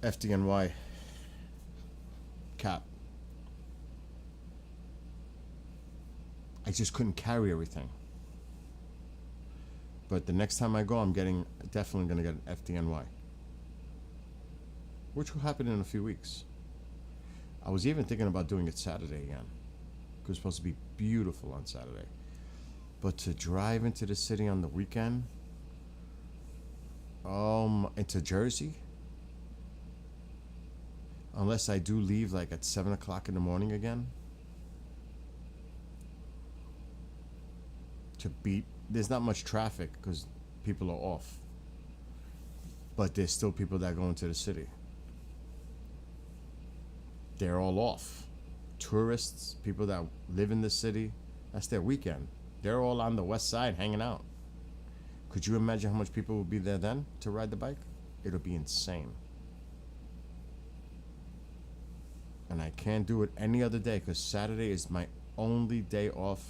FDNY cap. I just couldn't carry everything. But the next time I go, I'm definitely gonna get an FDNY, which will happen in a few weeks. I was even thinking about doing it Saturday again. It was supposed to be beautiful on Saturday. But to drive into the city on the weekend, into Jersey, unless I do leave like at 7 o'clock in the morning again, there's not much traffic because people are off. But there's still people that go into the city. They're all off. Tourists, people that live in the city, that's their weekend. They're all on the west side hanging out. Could you imagine how much people would be there then to ride the bike? It'll be insane. And I can't do it any other day because Saturday is my only day off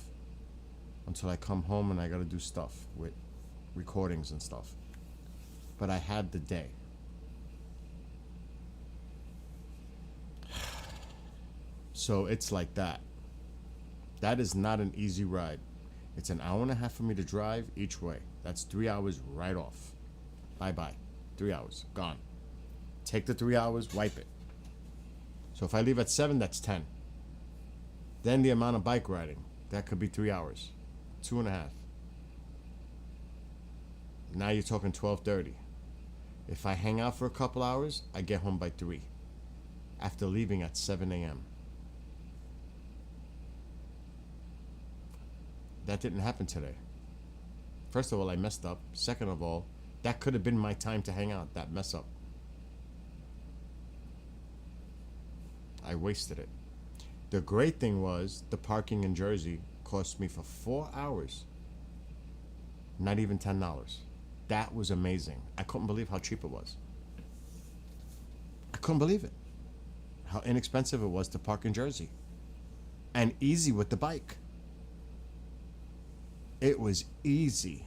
until I come home and I gotta do stuff with recordings and stuff. But I had the day. So it's like that. That is not an easy ride. It's an hour and a half for me to drive each way. That's 3 hours right off. Bye-bye. 3 hours. Gone. Take the 3 hours, wipe it. So if I leave at 7, that's 10. Then the amount of bike riding. That could be 3 hours. 2.5. Now you're talking 12:30. If I hang out for a couple hours, I get home by 3. After leaving at 7 a.m. That didn't happen today. First of all, I messed up. Second of all, that could have been my time to hang out, that mess up. I wasted it. The great thing was the parking in Jersey cost me for 4 hours not even $10. That was amazing. I couldn't believe how cheap it was. I couldn't believe it. How inexpensive it was to park in Jersey. And easy with the bike. It was easy.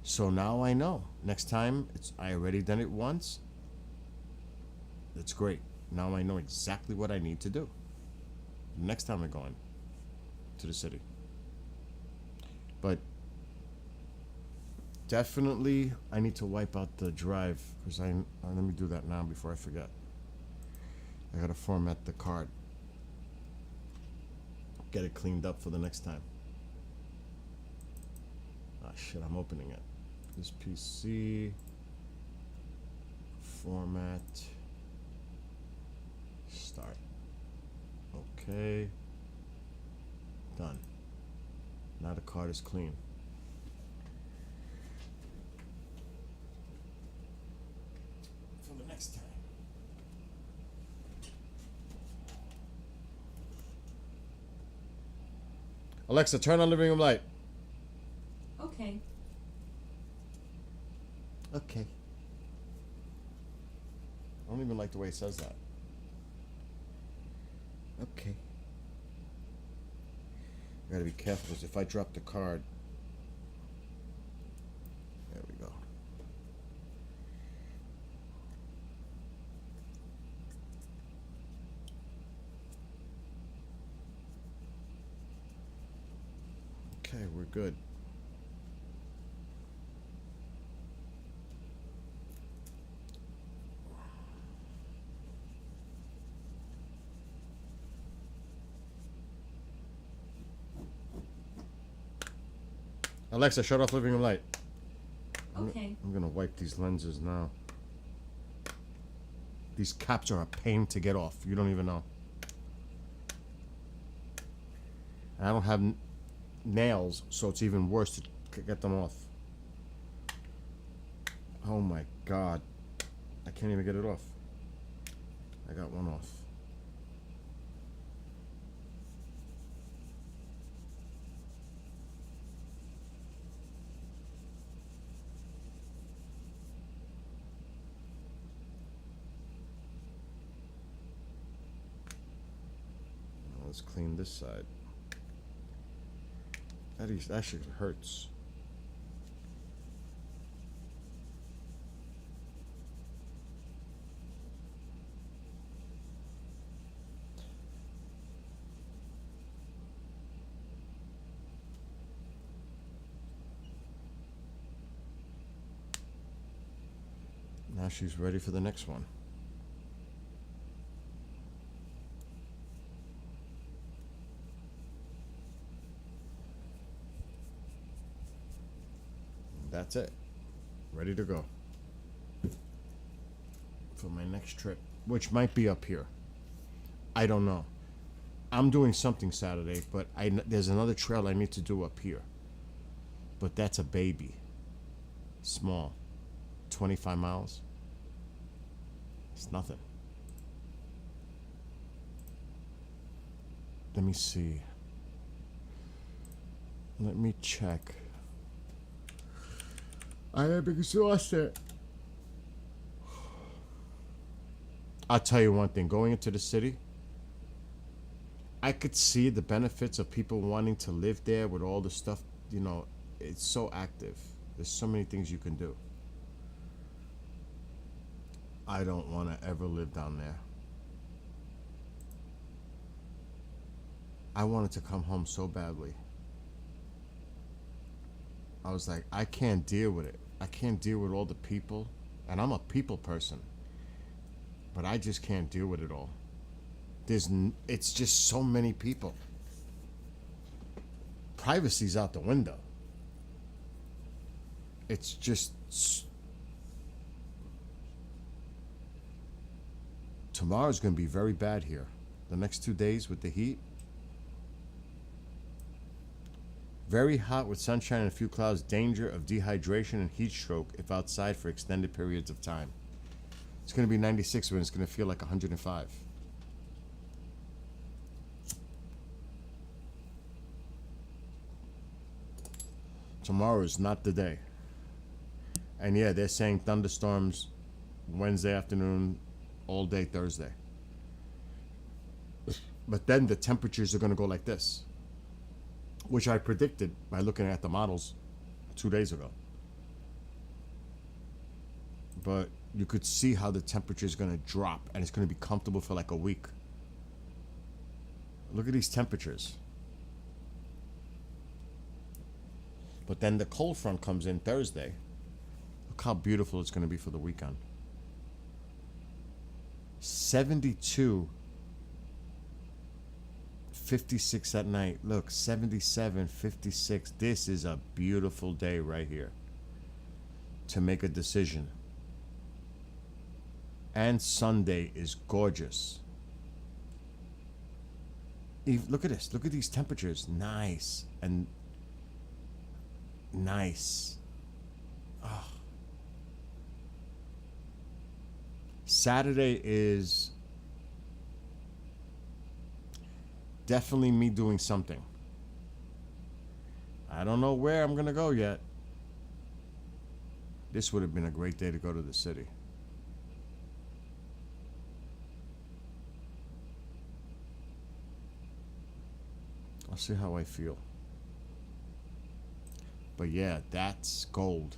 So now I know. Next time, I already done it once. That's great. Now I know exactly what I need to do. Next time I'm going to the city. But definitely I need to wipe out the drive because let me do that now before I forget. I gotta format the card. Get it cleaned up for the next time. Ah shit, I'm opening it. This PC format start. Okay. Done. Now the card is clean. For the next time. Alexa, turn on living room light. Okay. Okay. I don't even like the way it says that. Okay. I gotta be careful because if I drop the card. There we go. Okay, we're good. Alexa, shut off living room light. Okay. I'm gonna wipe these lenses now. These caps are a pain to get off. You don't even know. I don't have nails, so it's even worse to get them off. Oh my god. I can't even get it off. I got one off. Now let's clean this side. That actually hurts. Now she's ready for the next one. That's it. Ready to go for my next trip, which might be up here. I don't know. I'm doing something Saturday, but there's another trail I need to do up here. But that's a baby. Small. 25 miles. It's nothing. Let me see. Let me check. I am exhausted. I'll tell you one thing. Going into the city, I could see the benefits of people wanting to live there with all the stuff. You know, it's so active. There's so many things you can do. I don't want to ever live down there. I wanted to come home so badly. I was like, I can't deal with it. I can't deal with all the people. And I'm a people person. But I just can't deal with it all. It's just so many people. Privacy's out the window. It's just... Tomorrow's going to be very bad here. The next 2 days with the heat. Very hot with sunshine and a few clouds. Danger of dehydration and heat stroke if outside for extended periods of time. It's going to be 96 when it's going to feel like 105. Tomorrow is not the day. And yeah, they're saying thunderstorms Wednesday afternoon, all day Thursday. But then the temperatures are going to go like this, which I predicted by looking at the models 2 days ago. But you could see how the temperature is going to drop, and it's going to be comfortable for like a week. Look at these temperatures. But then the cold front comes in Thursday. Look how beautiful it's going to be for the weekend. 72, 56 at night. Look, 77, 56. This is a beautiful day right here to make a decision. And Sunday is gorgeous. Look at this. Look at these temperatures. Nice. And nice. Oh. Saturday is definitely me doing something. I don't know where I'm going to go yet. This would have been a great day to go to the city. I'll see how I feel. But yeah, that's gold.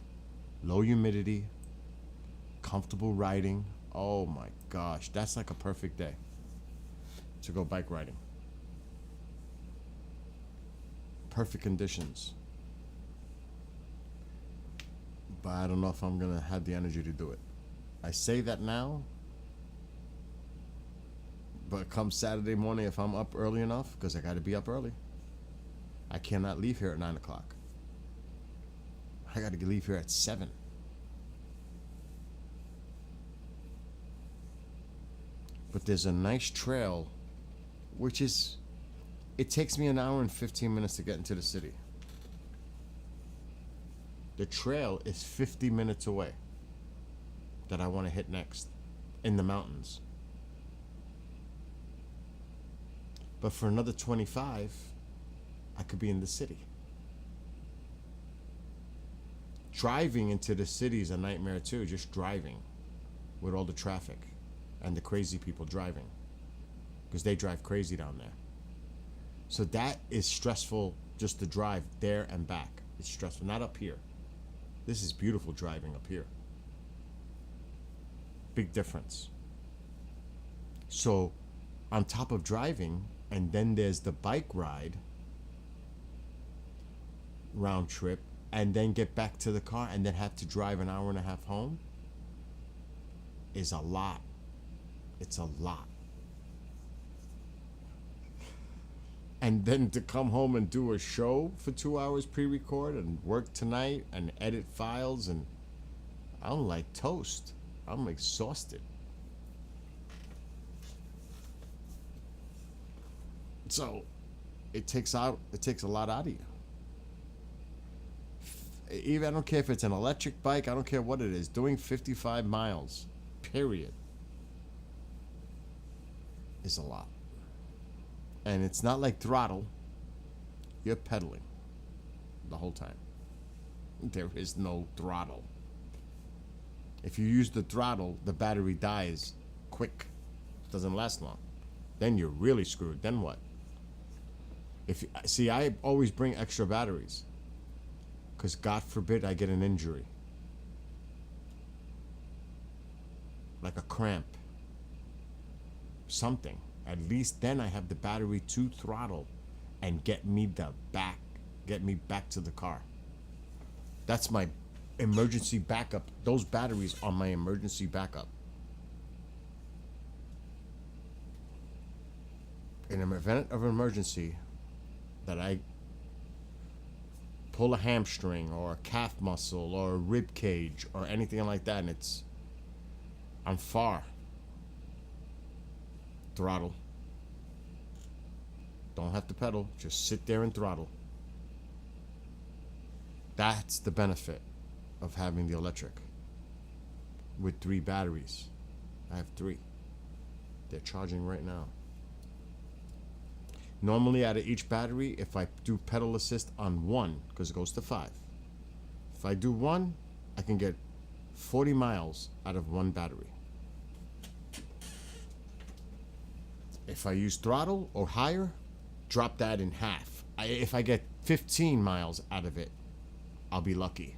Low humidity, comfortable riding. Oh my gosh, that's like a perfect day to go bike riding. Perfect conditions. But I don't know if I'm gonna have the energy to do it. I say that now, but come Saturday morning, if I'm up early enough, because I gotta be up early, I cannot leave here at 9 o'clock. I gotta leave here at 7. But there's a nice trail, which is, it takes me an hour and 15 minutes to get into the city. The trail is 50 minutes away that I want to hit next in the mountains. But for another 25, I could be in the city. Driving into the city is a nightmare too, just driving with all the traffic and the crazy people driving, because they drive crazy down there. So that is stressful, just to drive there and back. It's stressful, not up here. This is beautiful driving up here. Big difference. So on top of driving, and then there's the bike ride, round trip, and then get back to the car and then have to drive an hour and a half home, is a lot. It's a lot. And then to come home and do a show for 2 hours pre-record and work tonight and edit files, and I'm like toast. I'm exhausted. So it takes a lot out of you. Even, I don't care if it's an electric bike, I don't care what it is, doing 55 miles, period, is a lot. And it's not like throttle. You're pedaling the whole time. There is no throttle. If you use the throttle, the battery dies quick. It doesn't last long. Then you're really screwed. Then what? See, I always bring extra batteries, because God forbid I get an injury, like a cramp, something. At least then I have the battery to throttle and get me back to the car. That's my emergency backup. Those batteries are my emergency backup. In an event of emergency, that I pull a hamstring or a calf muscle or a rib cage or anything like that, and I'm far. Throttle. Don't have to pedal, just sit there and throttle. That's the benefit of having the electric with 3 batteries. I have 3. They're charging right now. Normally out of each battery, if I do pedal assist on 1, because it goes to 5, if I do 1, I can get 40 miles out of 1 battery. If I use throttle or higher, drop that in half. If I get 15 miles out of it, I'll be lucky.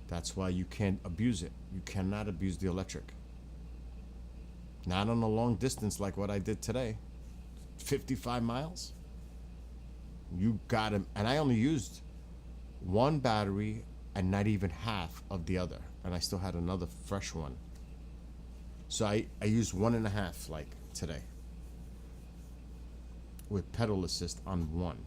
That's why you can't abuse it. You cannot abuse the electric. Not on a long distance like what I did today. 55 miles. You got him. And I only used 1 battery and not even half of the other. And I still had another fresh one. So I used 1.5 like today, with pedal assist on 1.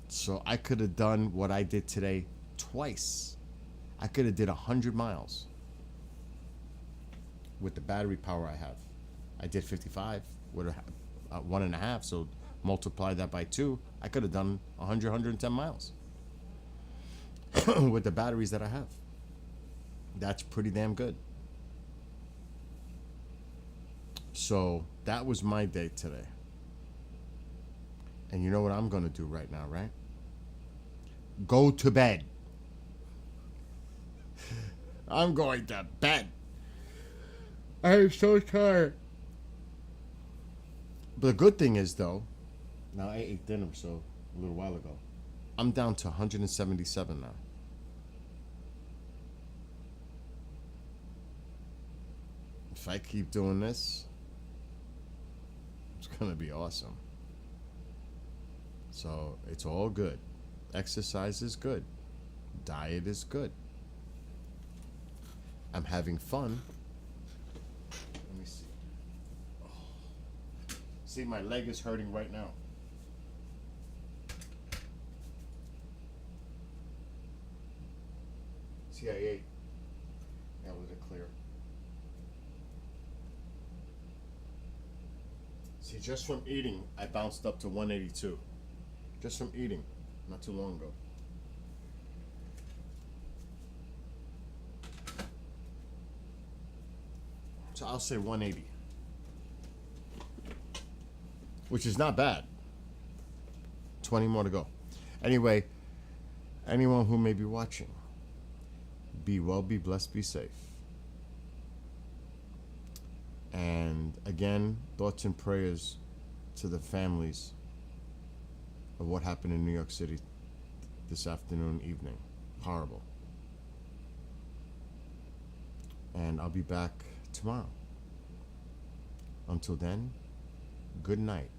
So I could have done what I did today twice. I could have did 100 miles with the battery power I have. I did 55 with 1.5, so multiply that by 2. I could have done 100, 110 miles with the batteries that I have. That's pretty damn good. So that was my day today. And you know what I'm going to do right now, right? Go to bed. I'm going to bed. I'm so tired. But the good thing is, though, now I ate dinner so a little while ago. I'm down to 177 now. If I keep doing this, it's going to be awesome. So it's all good. Exercise is good. Diet is good. I'm having fun. Let me see. Oh. See, my leg is hurting right now. TI8. Now let it clear. See, just from eating, I bounced up to 182. Just from eating, not too long ago. So I'll say 180. Which is not bad. 20 more to go. Anyway, anyone who may be watching, be well, be blessed, be safe. And again, thoughts and prayers to the families of what happened in New York City this afternoon, evening. Horrible. And I'll be back tomorrow. Until then, good night.